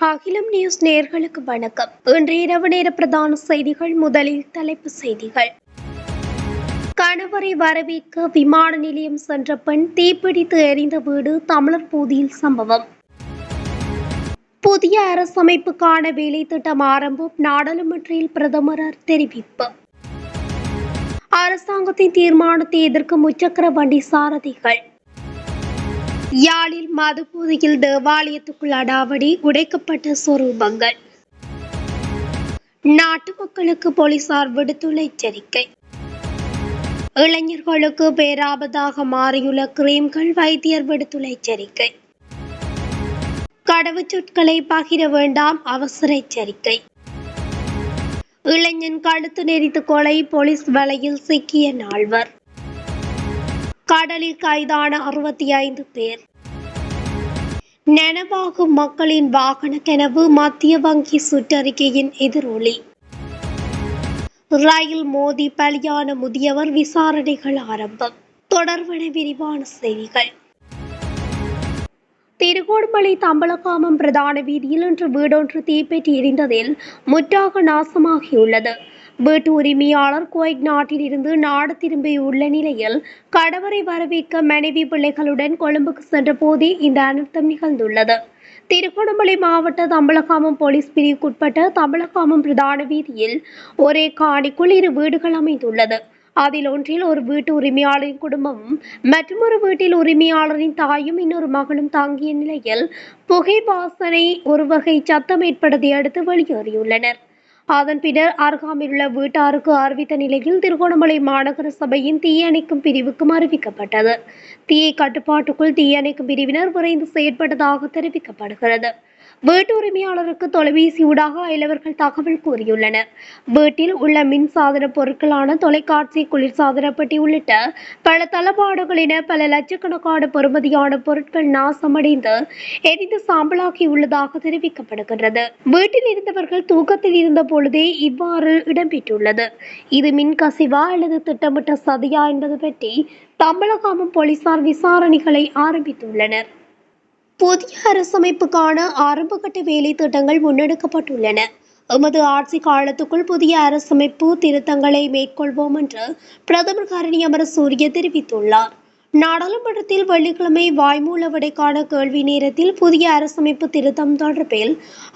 அகிலம் நியூஸ் நேயர்களுக்கு வணக்கம். இன்று இரவு நேர பிரதான செய்திகள். முதலில் தலைப்புச் செய்திகள். கணவரை வரவேற்க விமான நிலையம் சென்ற பெண் தீப்பிடித்து எரிந்த வீடு தமிழர் பூதியில் சம்பவம். புதிய அரசமைப்புக்கான வேலை திட்டம் ஆரம்பம், நாடாளுமன்றத்தில் பிரதமர் தெரிவிப்பு. அரசாங்கத்தின் தீர்மானத்தை எதிர்க்கும் முச்சக்கர வண்டி சாரதிகள். யாழில் மதுபோதையில் தேவாலயத்துக்குள் அடாவடி, உடைக்கப்பட்ட சொரூபங்கள். நாட்டு மக்களுக்கு போலீசார் விடுத்துள்ள எச்சரிக்கை. இளைஞர்களுக்கு பேராபத்தாக மாறியுள்ள கிரீம்கள், வைத்தியர் விடுத்துள்ள எச்சரிக்கை. கடவுச்சொற்களை பகிர வேண்டாம், அவசர எச்சரிக்கை. இளைஞன் கழுத்து நெரித்து கொலை, போலீஸ் வலையில் சிக்கிய 4. கடலில் கைதான 65 பேர். நனவாகும் மக்களின் வாகன கனவு, மத்திய வங்கி சுற்றறிக்கையின் எதிரொலி. ரயில் மோதி பலியான முதியவர், விசாரணைகள் ஆரம்பம். தொடர்பான விரிவான செய்திகள். திருகோணமலை தம்பலகாமம் பிரதான வீதியில் இன்று வீடொன்று தீப்பற்றி எரிந்ததில் முற்றாக நாசமாகியுள்ளது. வீட்டு உரிமையாளர் குவைத் நாட்டில் இருந்து நாடு திரும்பியுள்ள நிலையில் கணவரை வரவேற்க மனைவி பிள்ளைகளுடன் கொழும்புக்கு சென்ற போதே இந்த அனர்த்தம் நிகழ்ந்துள்ளது. திருகோணமலை மாவட்ட தம்பலகாமம் போலீஸ் பிரிவுக்குட்பட்ட தம்பலகாமம் பிரதான வீதியில் ஒரே காணிக்குள் 2 வீடுகள் அமைந்துள்ளது. அதில் ஒன்றில் ஒரு வீட்டு உரிமையாளரின் குடும்பமும் மற்றொரு வீட்டில் உரிமையாளரின் தாயும் இன்னொரு மகளும் தங்கிய நிலையில் புகை வாசனை ஒரு வகை சத்தம் ஏற்பட்டதை அடுத்து வெளியேறியுள்ளனர். அதன் பின்னர் அருகாமையில் உள்ள வீட்டாருக்கு அறிவித்த நிலையில் திருகோணமலை மாநகர சபையின் தீயணைக்கும் பிரிவுக்கும் அறிவிக்கப்பட்டது. தீயை கட்டுப்பாட்டுக்குள் தீயணைக்கும் பிரிவினர் விரைந்து செயற்பட்டதாக தெரிவிக்கப்படுகிறது. வீட்டு உரிமையாளருக்கு தொலைபேசி ஊடாக அயலவர்கள் தகவல் கூறியுள்ளனர். வீட்டில் உள்ள மின்சாதன பொருட்களான தொலைக்காட்சி, குளிர்சாதன பெட்டி உள்ளிட்ட பல தளபாடங்களின பல லட்சக்கணக்கான பெறுமதியான பொருட்கள் நாசமடைந்து எரிந்து சாம்பலாகி உள்ளதாக தெரிவிக்கப்படுகிறது. வீட்டில் இருந்தவர்கள் தூக்கத்தில் இருந்த பொழுதே இவ்வாறு இடம்பெற்றுள்ளது. இது மின்கசிவா அல்லது திட்டமிட்ட சதியா என்பது பற்றி தம்பலகாமம் போலீசார் விசாரணைகளை ஆரம்பித்துள்ளனர். புதிய அரசமைப்புக்கான ஆரம்பகட்ட வேலை திட்டங்கள் முன்னெடுக்கப்பட்டுள்ளன. எமது ஆட்சி காலத்துக்குள் புதிய அரசமைப்பு திருத்தங்களை மேற்கொள்வோம் என்று பிரதமர் ஹரணி அமரசூரிய தெரிவித்துள்ளார். நாடாளுமன்றத்தில் வெள்ளிக்கிழமை வாய்மூல விடைக்கான கேள்வி நேரத்தில் புதிய அரசமைப்பு திருத்தம் தொடர்பில்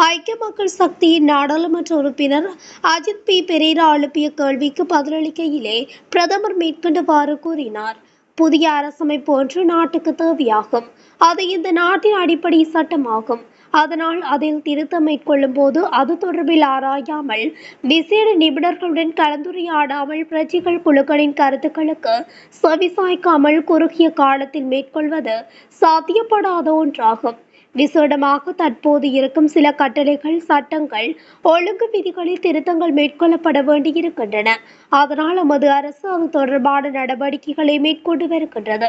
ஐக்கிய மக்கள் சக்தியின் நாடாளுமன்ற உறுப்பினர் அஜித் பி பெரேரா எழுப்பிய கேள்விக்கு பதிலளிக்கையிலே பிரதமர் மேற்கண்டவாறு கூறினார். புதிய அரசமைப்பு ஒன்று நாட்டுக்கு தேவையாகும். அது இந்த நாட்டின் அடிப்படை சட்டமாகும். அதனால் அதில் திருத்தம் மேற்கொள்ளும் போது அது தொடர்பில் ஆராயாமல், விசேட நிபுணர்களுடன் கலந்துரையாடாமல், பிரஜைகள் குழுக்களின் கருத்துக்களுக்கு செவிசாய்க்காமல் குறுகிய காலத்தில் மேற்கொள்வது சாத்தியப்படாத ஒன்றாகும். விசேடமாக தற்போது இருக்கும் சில கட்டளைகள், சட்டங்கள், ஒழுங்கு விதிகளில் திருத்தங்கள் மேற்கொள்ளப்பட வேண்டியிருக்கின்றன. அதனால் நமது அரசு அது தொடர்பான நடவடிக்கைகளை மேற்கொண்டு வருகின்றது.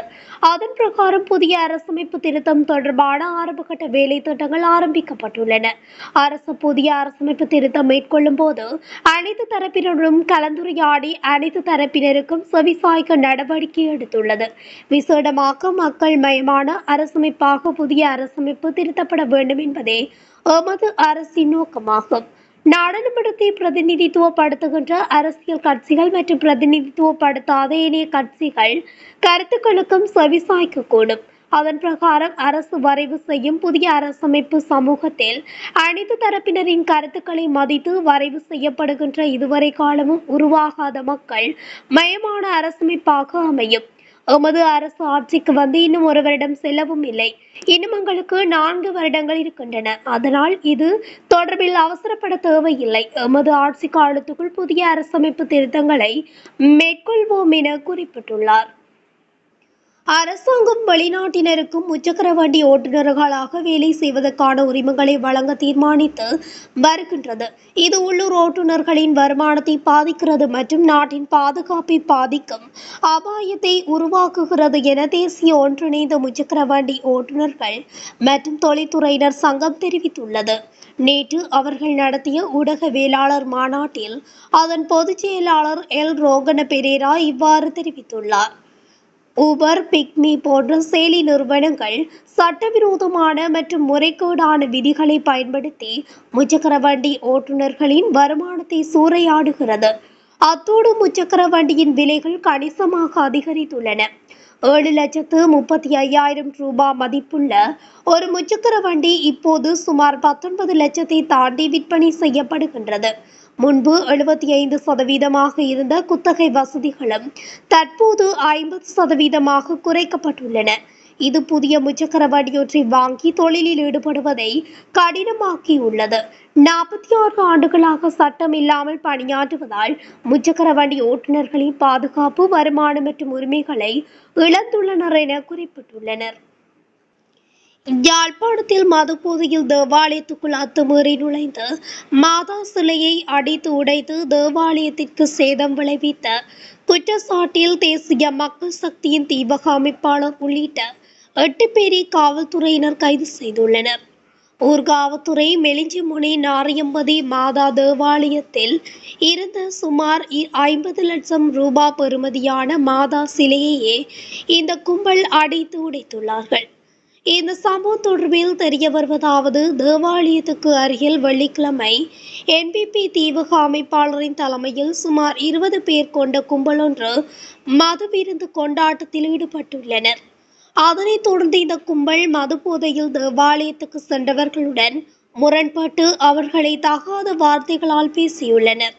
அதன் பிரகாரம் புதிய அரசமைப்பு திருத்தம் தொடர்பான ஆரம்பகட்ட வேலை திட்டங்கள் ஆரம்பிக்கப்பட்டுள்ளன. அரசு புதிய அரசமைப்பு திருத்தம் மேற்கொள்ளும் போது அனைத்து தரப்பினரும் கலந்துரையாடி அனைத்து தரப்பினருக்கும் செவிசாய்க்க நடவடிக்கை எடுத்துள்ளது. விசேடமாக மக்கள் மயமான அரசமைப்பாக புதிய அரசமைப்பு திருத்தப்பட வேண்டும் என்பதே எமது அரசின் நோக்கமாகும். நாடாளுமன்றத்தை பிரதிநிதித்துவப்படுத்துகின்ற அரசியல் கட்சிகள் மற்றும் பிரதிநிதித்துவப்படுத்தாத ஏனைய கட்சிகள் கருத்துக்களுக்கும் செவிசாய்க்கக்கூடும். அதன் பிரகாரம் அரசு வரைவு செய்யும் புதிய அரசமைப்பு சமூகத்தில் அனைத்து தரப்பினரின் கருத்துக்களை மதித்து வரைவு செய்யப்படுகின்ற இதுவரை காலமும் உருவாகாத மக்கள் மயமான அரசமைப்பாக அமையும். எமது அரசு ஆட்சிக்கு வந்து இன்னும் 1 வருடம் செல்லவும் இல்லை. இன்னும் எங்களுக்கு 4 வருடங்கள் இருக்கின்றன. அதனால் இது தொடர்பில் அவசரப்பட தேவையில்லை. எமது ஆட்சி காலத்துக்குள் புதிய அரசமைப்பு திருத்தங்களை மேற்கொள்வோம் என குறிப்பிட்டுள்ளார். அரசாங்கம் வெளிநாட்டினருக்கும் முச்சக்கர வண்டி ஓட்டுநர்களாக வேலை செய்வதற்கான உரிமங்களை வழங்க தீர்மானித்து வருகின்றது. இது உள்ளூர் ஓட்டுநர்களின் வருமானத்தை பாதிக்கிறது மற்றும் நாட்டின் பாதுகாப்பை பாதிக்கும் அபாயத்தை உருவாக்குகிறது என தேசிய ஒன்றிணைந்த முச்சக்கர வண்டி ஓட்டுநர்கள் மற்றும் தொழில்துறையினர் சங்கம் தெரிவித்துள்ளது. நேற்று அவர்கள் நடத்திய ஊடகவியலாளர் மாநாட்டில் அதன் பொதுச் செயலாளர் எல் ரோகன பெரேரா இவ்வாறு தெரிவித்துள்ளார். ஊபர், பிக்மி போன்ற செயலி நிறுவனங்கள் சட்டவிரோதமான மற்றும் முறைகேடான விதிகளை பயன்படுத்தி முச்சக்கர வண்டி ஓட்டுநர்களின் வருமானத்தை சூறையாடுகிறது. அத்தோடு முச்சக்கர வண்டியின் விலைகள் கணிசமாக அதிகரித்துள்ளன. 7,35,000 ரூபாய் மதிப்புள்ள ஒரு முச்சக்கர வண்டி இப்போது சுமார் 19 லட்சத்தை தாண்டி விற்பனை செய்யப்படுகின்றது. முன்பு 75% இருந்த குத்தகை வசதிகளும் தற்போது 50% குறைக்கப்பட்டுள்ளன. இது புதிய முச்சக்கர வண்டியொன்றை வாங்கி தொழிலில் ஈடுபடுவதை கடினமாக்கியுள்ளது. 46 ஆண்டுகளாக சட்டம் இல்லாமல் பணியாற்றுவதால் முச்சக்கர வண்டி ஓட்டுநர்களின் பாதுகாப்பு, வருமானம் மற்றும் உரிமைகளை இழந்துள்ளனர் என குறிப்பிட்டுள்ளனர். யாழ்ப்பாணத்தில் மதுபோதையில் தேவாலயத்துக்குள் அத்துமீறி நுழைந்து மாதா சிலையை அடித்து உடைத்து தேவாலயத்திற்கு சேதம் விளைவித்த குற்றச்சாட்டில் தேசிய மக்கள் சக்தியின் தீபக அமைப்பாளர் உள்ளிட்ட 8 பேரை காவல்துறையினர் கைது செய்துள்ளனர். ஊர்காவத்துறை மெலிஞ்சிமுனை நாரியம்பதி மாதா தேவாலயத்தில் இருந்த சுமார் 50 லட்சம் ரூபாய் பெறுமதியான மாதா சிலையையே இந்த கும்பல் அடித்து உடைத்துள்ளார்கள். இந்த சம்பவம் தொடர்பில் தெரிய வருவதாவது, தேவாலயத்துக்கு அருகில் வெள்ளிக்கிழமை என்பிபி தீபக அமைப்பாளரின் தலைமையில் சுமார் 20 பேர் கொண்ட கும்பல் ஒன்று மது விருந்து கொண்டாட்டத்தில் ஈடுபட்டுள்ளனர். அதனைத் தொடர்ந்து இந்த கும்பல் மது போதையில் தேவாலயத்துக்கு சென்றவர்களுடன் முரண்பட்டு அவர்களை தகாத வார்த்தைகளால் பேசியுள்ளனர்.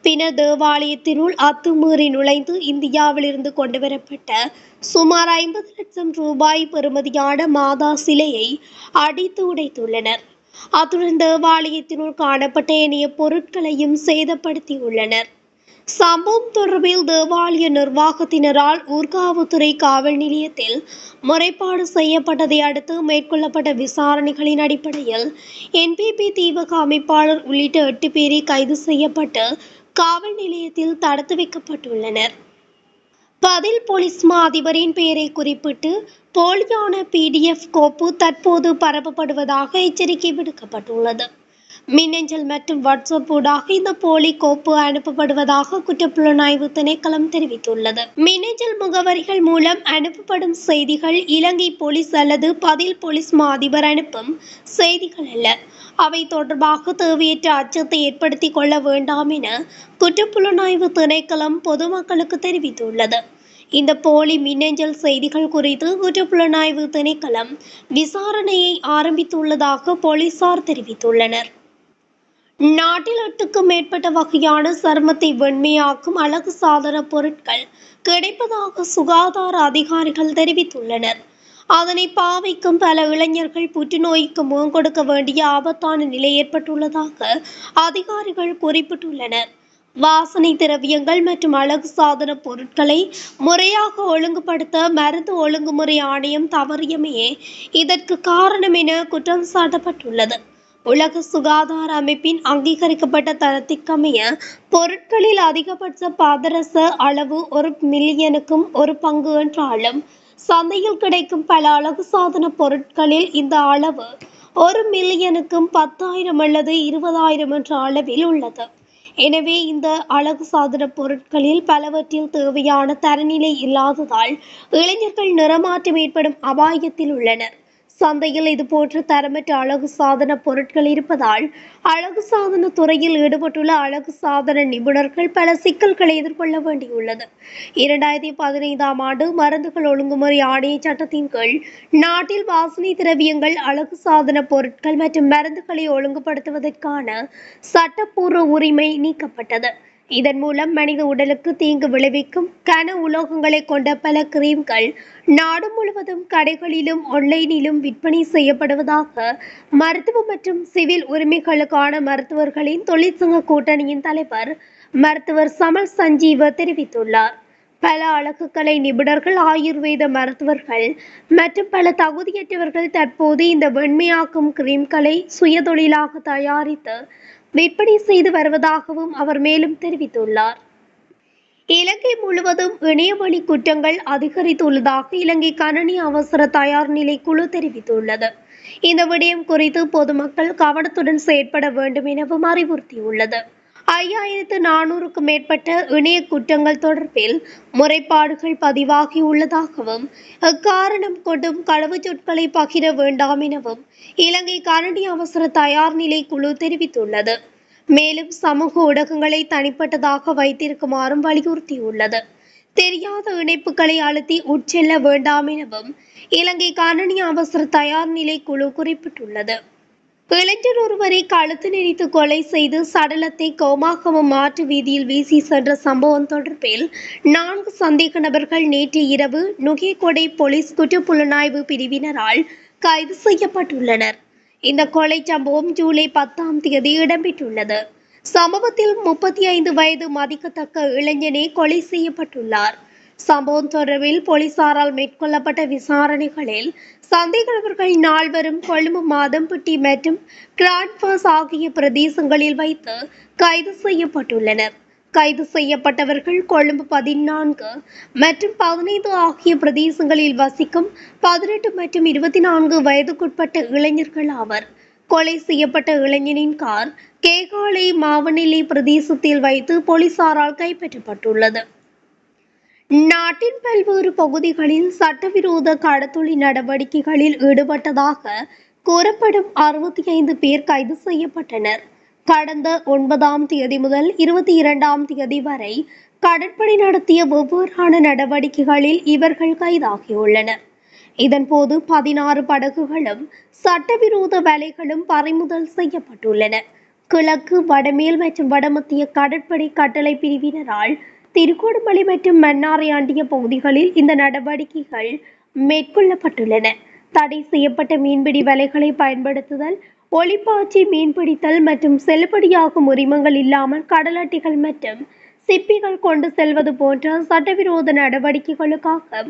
பின்னர் தேவாலயத்தினுள் அத்துமீறி நுழைந்து இந்தியாவிலிருந்து கொண்டுவரப்பட்ட சுமார் 50 லட்சம் ரூபாய் பெறுமதியான மாதா சிலையை அடித்து உடைத்துள்ளனர். அத்துடன் தேவாலயத்தினுள் காணப்பட்ட ஏனைய பொருட்களையும் சேதப்படுத்தியுள்ளனர். சம்பவம் தொடர்பில் தேவாலய நிர்வாகத்தினரால் ஊர்காவத்துறை காவல் நிலையத்தில் முறைப்பாடு செய்யப்பட்டதை அடுத்து மேற்கொள்ளப்பட்ட விசாரணைகளின் அடிப்படையில் என்பிபி தீபக அமைப்பாளர் உள்ளிட்ட 8 பேரை கைது செய்யப்பட்டு காவல் நிலையத்தில் தடுத்து வைக்கப்பட்டுள்ளனர். பதில் போலீஸ் மா அதிபரின் பெயரை குறிப்பிட்டு போலியான PDF கோப்பு தற்போது பரப்பப்படுவதாக எச்சரிக்கை விடுக்கப்பட்டுள்ளது. மின்னஞ்சல் மற்றும் வாட்ஸ்அப் ஊடாக இந்த போலி கோப்பு அனுப்பப்படுவதாக குற்றப்புலனாய்வு திணைக்களம் தெரிவித்துள்ளது. மின்னஞ்சல் முகவரிகள் மூலம் அனுப்பப்படும் செய்திகள் இலங்கை போலீஸ் அல்லது பதில் போலீஸ் மா அதிபர் அனுப்பும் செய்திகள் அல்ல. அவை தொடர்பாக தேவையற்ற அச்சத்தை ஏற்படுத்திக் கொள்ள வேண்டாம் என குற்றப்புலனாய்வு திணைக்களம் பொதுமக்களுக்கு தெரிவித்துள்ளது. இந்த போலி மின்னஞ்சல் செய்திகள் குறித்து குற்றப்புலனாய்வு திணைக்களம் விசாரணையை ஆரம்பித்துள்ளதாக போலீசார் தெரிவித்துள்ளனர். நாட்டில் 8க்கும் மேற்பட்ட வகையான சருமத்தை வெண்மையாக்கும் அழகு சாதன பொருட்கள் கிடைப்பதாக சுகாதார அதிகாரிகள் தெரிவித்துள்ளனர். அதனை பாவிக்கும் பல இளைஞர்கள் புற்றுநோய்க்கு முகம் கொடுக்க வேண்டிய ஆபத்தான நிலை ஏற்பட்டுள்ளதாக அதிகாரிகள் குறிப்பிட்டுள்ளனர். வாசனை திரவியங்கள் மற்றும் அழகு சாதன பொருட்களை முறையாக ஒழுங்குபடுத்த மருந்து ஒழுங்குமுறை ஆணையம் தவறியமையே இதற்கு காரணம் என குற்றம் சாட்டப்பட்டுள்ளது. உலக சுகாதார அமைப்பின் அங்கீகரிக்கப்பட்ட தரத்திற்கமைய பொருட்களில் அதிகபட்ச பாதரச அளவு 1 மில்லியனுக்கும் 1 பங்கு என்றாலும் சந்தையில் கிடைக்கும் பல அழகு சாதன பொருட்களில் இந்த அளவு 1 மில்லியனுக்கும் 10,000 அல்லது 20,000 என்ற அளவில் உள்ளது. எனவே இந்த அழகு சாதன பொருட்களில் பலவற்றில் தேவையான தரநிலை இல்லாததால் இளைஞர்கள் நிறமாற்றம் ஏற்படும் அபாயத்தில் உள்ளனர். சந்தையில் இதுபோன்ற தரமற்ற அழகு சாதன பொருட்கள் இருப்பதால் அழகு சாதன துறையில் ஈடுபட்டுள்ள அழகு சாதன நிபுணர்கள் பல சிக்கல்களை எதிர்கொள்ள வேண்டியுள்ளது. 2015ஆம் ஆண்டு மருந்துகள் ஒழுங்குமுறை ஆணைய சட்டத்தின் கீழ் நாட்டில் வாசனை திரவியங்கள், அழகு சாதன பொருட்கள் மற்றும் மருந்துகளை ஒழுங்குபடுத்துவதற்கான சட்டப்பூர்வ உரிமை நீக்கப்பட்டது. இதன் மூலம் மனித உடலுக்கு தீங்கு விளைவிக்கும் கன உலோகங்களை கொண்ட பல கிரீம்கள் நாடு முழுவதும் கடைகளிலும் ஆன்லைனிலும் விற்பனை செய்யப்படுவதாக மருத்துவ மற்றும் சிவில் உரிமைகளுக்கான மருத்துவர்களின் தொழிற்சங்க கூட்டணியின் தலைவர் மருத்துவர் சமல் சஞ்சீவ தெரிவித்துள்ளார். பல அழகுக்கலை நிபுணர்கள், ஆயுர்வேத மருத்துவர்கள் மற்றும் பல தகுதியற்றவர்கள் தற்போது இந்த வெண்மையாக்கும் கிரீம்களை சுயதொழிலாக தயாரித்து விற்பனை செய்து வருவதாகவும் அவர் மேலும் தெரிவித்துள்ளார். இலங்கை முழுவதும் இணையவழி குற்றங்கள் அதிகரித்துள்ளதாக இலங்கை கணனி அவசர தயார் நிலை குழு தெரிவித்துள்ளது. இந்த விடயம் குறித்து பொதுமக்கள் கவனத்துடன் செயற்பட வேண்டும் எனவும் அறிவுறுத்தியுள்ளது. 5400க்கும் மேற்பட்ட இணைய குற்றங்கள் தொடர்பில் முறைப்பாடுகள் பதிவாகியுள்ளதாகவும் அக்காரணம் கொண்டும் கடவுச்சொற்களை பகிர வேண்டாம் எனவும் இலங்கை கணனி அவசர தயார் நிலை குழு தெரிவித்துள்ளது. மேலும் சமூக ஊடகங்களை தனிப்பட்டதாக வைத்திருக்குமாறும் வலியுறுத்தியுள்ளது. தெரியாத இணைப்புகளை அழுத்தி உட்செல்ல வேண்டாம் எனவும் இலங்கை கணனி அவசர தயார் நிலை குழு குறிப்பிட்டுள்ளது. இளைஞர் ஒருவரை கழுத்து நெரித்து கொலை செய்து சடலத்தை கோமாகமம் மாற்று வீதியில் வீசி சென்ற சம்பவம் தொடர்பில் 4 சந்தேக நபர்கள் நேற்று இரவு நுகேகொடை போலீஸ் குற்றப்புலனாய்வு பிரிவினரால் கைது செய்யப்பட்டுள்ளனர். இந்த கொலை சம்பவம் ஜூலை 10ஆம் தேதி இடம்பெற்றுள்ளது. சம்பவத்தில் 35 வயது மதிக்கத்தக்க இளைஞனே கொலை செய்யப்பட்டுள்ளார். சம்பவம் தொடர்பில் போலீசாரால் மேற்கொள்ளப்பட்ட விசாரணைகளில் சந்தேக நபர்கள் 4 கொழும்பு மாதம்பட்டி மற்றும் கிராண்ட்பாஸ் ஆகிய பிரதேசங்களில் வைத்து கைது செய்யப்பட்டுள்ளனர். கைது செய்யப்பட்டவர்கள் கொழும்பு 14 மற்றும் 15 ஆகிய பிரதேசங்களில் வசிக்கும் 18 மற்றும் 24 வயதுக்குட்பட்ட இளைஞர்கள் ஆவர். கொலை செய்யப்பட்ட இளைஞனின் கார் கேகாலை மாவநிலை பிரதேசத்தில் வைத்து போலீசாரால் கைப்பற்றப்பட்டுள்ளது. நாட்டின் பல்வேறு பகுதிகளில் சட்டவிரோத கடத்தொழில் நடவடிக்கைகளில் ஈடுபட்டதாக கூறப்படும் 65 பேர் கைது செய்யப்பட்டனர். கடந்த 9ஆம் தேதி முதல் 22ஆம் தேதி வரை கடற்படை நடத்திய வெவ்வேறான நடவடிக்கைகளில் இவர்கள் கைதாகியுள்ளனர். இதன்போது 16 படகுகளும் சட்டவிரோத வலைகளும் பறிமுதல் செய்யப்பட்டுள்ளன. கிழக்கு, வடமேல் மற்றும் வடமத்திய கடற்படை கட்டளை பிரிவினரால் திருகோணமலை மற்றும் மன்னாரை ஆண்டிய பகுதிகளில் இந்த நடவடிக்கைகள் மேற்கொள்ளப்பட்டுள்ளன. தடை செய்யப்பட்ட மீன்பிடி வலைகளை பயன்படுத்துதல், ஒளிப்பாய்ச்சி மீன்பிடித்தல் மற்றும் செல்லுபடியாகும் உரிமங்கள் இல்லாமல் கடல் அட்டைகள் மற்றும் சிப்பிகள் கொண்டு செல்வது போன்ற சட்டவிரோத நடவடிக்கைகளுக்காக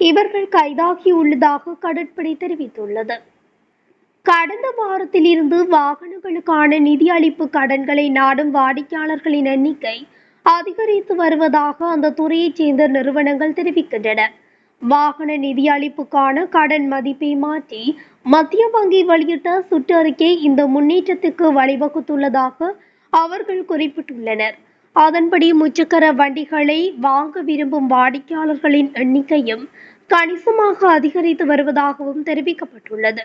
இவர்கள் கைதாகியுள்ளதாக கடற்படை தெரிவித்துள்ளது. கடந்த வாரத்தில் இருந்து வாகனங்களுக்கான நிதி அளிப்பு கடன்களை நாடும் வாடிக்கையாளர்களின் எண்ணிக்கை அதிகரித்து வருவதாக அந்த துறையைச் சேர்ந்த நிறுவனங்கள் தெரிவிக்கின்றன. வாகன நிதி அளிப்புக்கான கடன் மதிப்பை மாற்றி மத்திய வங்கி வெளியிட்ட சுற்றறிக்கை இந்த முன்னேற்றத்துக்கு வழிவகுத்துள்ளதாக அவர்கள் குறிப்பிட்டுள்ளனர். அதன்படி முச்சக்கர வண்டிகளை வாங்க விரும்பும் வாடிக்கையாளர்களின் எண்ணிக்கையும் கணிசமாக அதிகரித்து வருவதாகவும் தெரிவிக்கப்பட்டுள்ளது.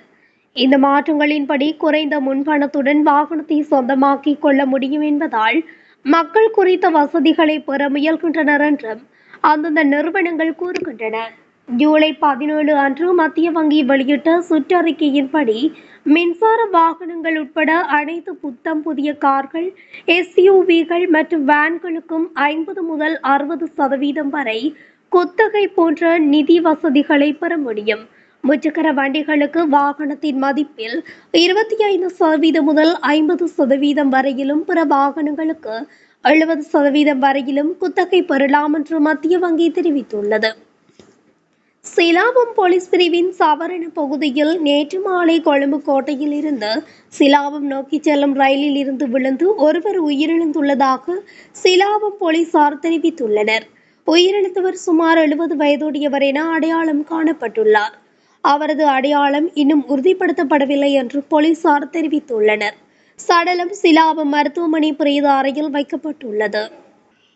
இந்த மாற்றங்களின்படி குறைந்த முன்பணத்துடன் வாகனத்தை சொந்தமாக்கிக் கொள்ள முடியும் என்பதால் மக்கள் குறித்த வசதிகளை பெற முயல்கின்றனர் என்றும் அந்தந்த நிறுவனங்கள் கூறுகின்றன. ஜூலை 17 அன்று மத்திய வங்கி வெளியிட்ட சுற்றறிக்கையின்படி மின்சார வாகனங்கள் உட்பட அனைத்து புத்தம் புதிய கார்கள், SUVகள் மற்றும் வேன்களுக்கும் 50 முதல் 60% வரை குத்தகை போன்ற நிதி வசதிகளை பெற முடியும். முச்சக்கர வண்டிகளுக்கு வாகனத்தின் மதிப்பில் 25% முதல் 50% வரையிலும், பிற வாகனங்களுக்கு 70% வரையிலும் குத்தகை பெறலாம் என்று மத்திய வங்கி தெரிவித்துள்ளது. சிலாபம் போலீஸ் பிரிவின் சவரண பகுதியில் நேற்று மாலை கொழும்பு கோட்டையில் இருந்து சிலாபம் நோக்கி செல்லும் ரயிலில் இருந்து விழுந்து ஒருவர் உயிரிழந்துள்ளதாக சிலாபம் போலீசார் தெரிவித்துள்ளனர். உயிரிழந்தவர் சுமார் 70 வயதுடையவர் என அடையாளம் காணப்பட்டுள்ளார். அவரது அடையாளம் இன்னும் உறுதிப்படுத்தப்படவில்லை என்று போலீசார் தெரிவித்துள்ளனர். சடலம் சிலாபம் மருத்துவமனை பிரேத அறையில் வைக்கப்பட்டுள்ளது.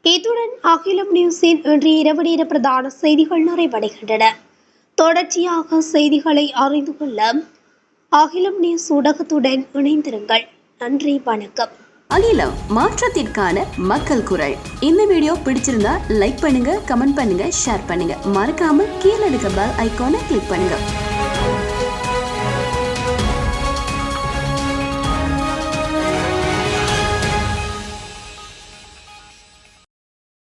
இத்துடன் அகிலம் நியூஸின் இன்றைய இரவு நேர பிரதான செய்திகள் நிறைவடைகின்றன. தொடர்ச்சியாக செய்திகளை அறிந்து கொள்ள அகிலம் நியூஸ் ஊடகத்துடன் இணைந்திருங்கள். நன்றி, வணக்கம். அகிலம், மாற்றத்திற்கான மக்கள் குரல். இந்த வீடியோ பிடிச்சிருந்தா லைக் பண்ணுங்க, கமெண்ட் பண்ணுங்க, ஷேர் பண்ணுங்க. மறக்காம கீழே இருக்க பெல் ஐகானை கிளிக் பண்ணுங்க.